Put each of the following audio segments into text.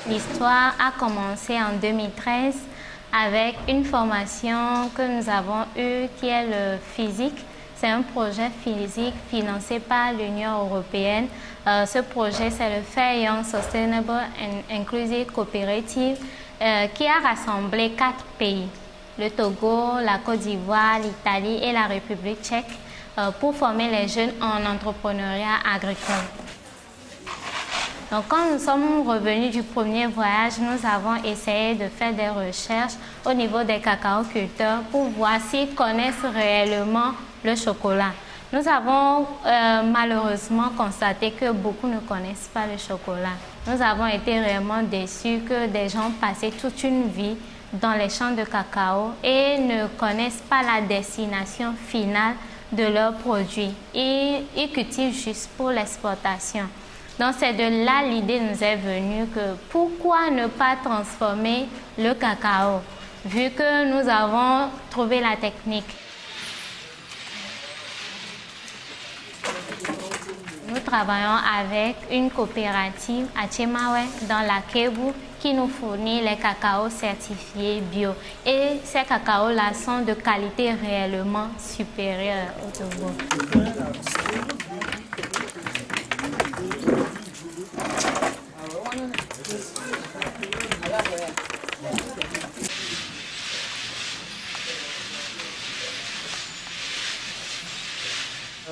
L'histoire a commencé en 2013 avec une formation que nous avons eue qui est le physique. C'est un projet physique financé par l'Union européenne. Ce projet, c'est le Fair Young Sustainable and Inclusive Cooperative qui a rassemblé 4 pays, le Togo, la Côte d'Ivoire, l'Italie et la République tchèque, pour former les jeunes en entrepreneuriat agricole. Donc, quand nous sommes revenus du premier voyage, nous avons essayé de faire des recherches au niveau des cacaoculteurs pour voir s'ils connaissent réellement le chocolat. Nous avons malheureusement constaté que beaucoup ne connaissent pas le chocolat. Nous avons été vraiment déçus que des gens passaient toute une vie dans les champs de cacao et ne connaissent pas la destination finale de leurs produits. Ils cultivent juste pour l'exportation. Donc c'est de là l'idée nous est venue que pourquoi ne pas transformer le cacao vu que nous avons trouvé la technique. Nous travaillons avec une coopérative à Tchemawe dans la Kébu qui nous fournit les cacaos certifiés bio. Et ces cacaos-là sont de qualité réellement supérieure au Togo.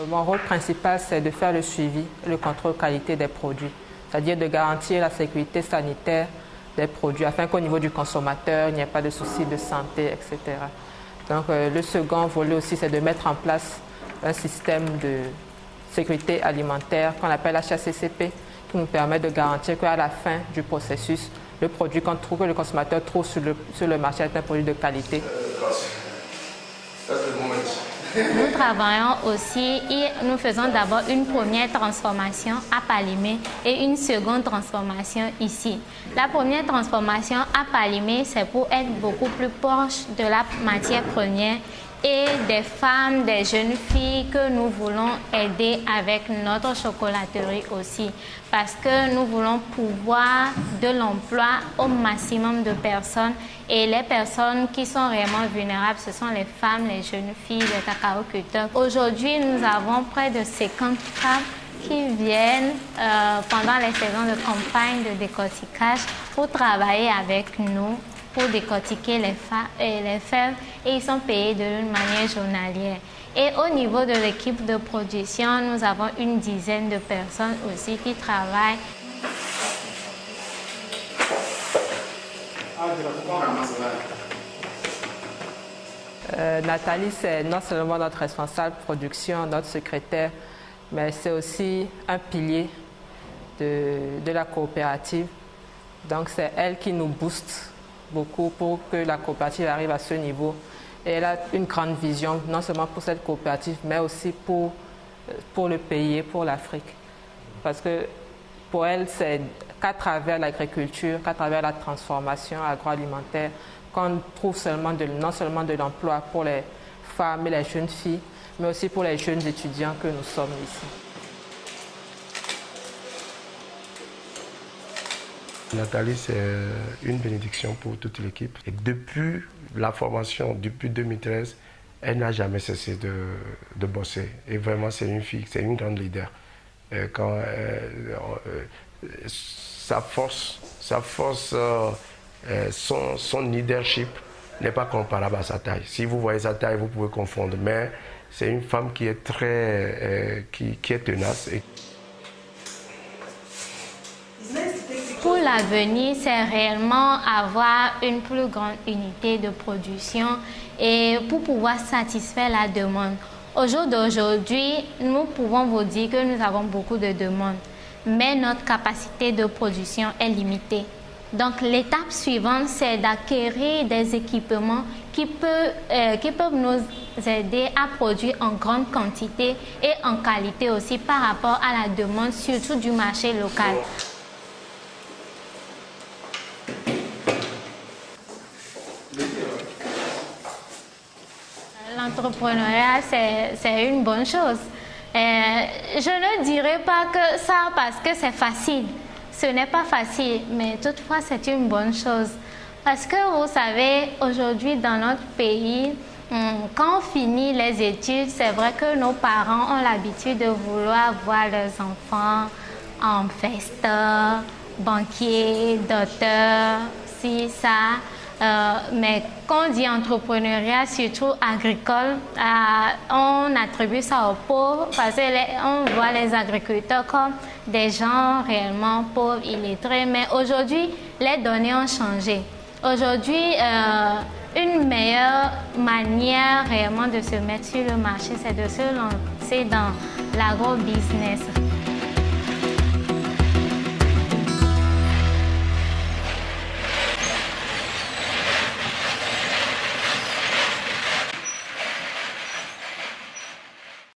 Mon rôle principal, c'est de faire le suivi, le contrôle qualité des produits, c'est-à-dire de garantir la sécurité sanitaire des produits afin qu'au niveau du consommateur, il n'y ait pas de soucis de santé, etc. Donc le second volet aussi, c'est de mettre en place un système de sécurité alimentaire qu'on appelle HACCP, qui nous permet de garantir qu'à la fin du processus, le produit que le consommateur trouve sur le marché est un produit de qualité. Nous travaillons aussi et nous faisons d'abord une première transformation à Palimé et une seconde transformation ici. La première transformation à Palimé, c'est pour être beaucoup plus proche de la matière première et des femmes, des jeunes filles que nous voulons aider avec notre chocolaterie aussi. Parce que nous voulons pouvoir de l'emploi au maximum de personnes. Et les personnes qui sont vraiment vulnérables, ce sont les femmes, les jeunes filles, les cacaoculteurs. Aujourd'hui, nous avons près de 50 femmes qui viennent pendant les saisons de campagne de décortiquage pour travailler avec nous, pour décortiquer les fèves et ils sont payés d'une manière journalière. Et au niveau de l'équipe de production, nous avons une dizaine de personnes aussi qui travaillent. Nathalie, c'est non seulement notre responsable production, notre secrétaire, mais c'est aussi un pilier de la coopérative. Donc c'est elle qui nous booste beaucoup pour que la coopérative arrive à ce niveau. Et elle a une grande vision, non seulement pour cette coopérative, mais aussi pour le pays et pour l'Afrique. Parce que pour elle, c'est qu'à travers l'agriculture, qu'à travers la transformation agroalimentaire, qu'on trouve non seulement de l'emploi pour les femmes et les jeunes filles, mais aussi pour les jeunes étudiants que nous sommes ici. Nathalie, c'est une bénédiction pour toute l'équipe. Et depuis la formation, depuis 2013, elle n'a jamais cessé de bosser. Et vraiment, c'est une fille, c'est une grande leader. Sa force, son leadership n'est pas comparable à sa taille. Si vous voyez sa taille, vous pouvez confondre. Mais c'est une femme qui est qui est tenace. Pour l'avenir, c'est réellement avoir une plus grande unité de production et pour pouvoir satisfaire la demande. Au jour d'aujourd'hui, nous pouvons vous dire que nous avons beaucoup de demandes, mais notre capacité de production est limitée. Donc l'étape suivante, c'est d'acquérir des équipements qui peuvent nous aider à produire en grande quantité et en qualité aussi par rapport à la demande, surtout du marché local. L'entrepreneuriat, c'est une bonne chose. Je ne dirais pas que ça parce que c'est facile, ce n'est pas facile, mais toutefois c'est une bonne chose. Parce que vous savez, aujourd'hui dans notre pays, quand on finit les études, c'est vrai que nos parents ont l'habitude de vouloir voir leurs enfants en investeur, banquier, docteur, si, ça. Mais quand on dit entrepreneuriat, surtout agricole, on attribue ça aux pauvres parce qu'on voit les agriculteurs comme des gens réellement pauvres, illettrés. Mais aujourd'hui, les données ont changé. Aujourd'hui, une meilleure manière réellement de se mettre sur le marché, c'est de se lancer dans l'agro-business.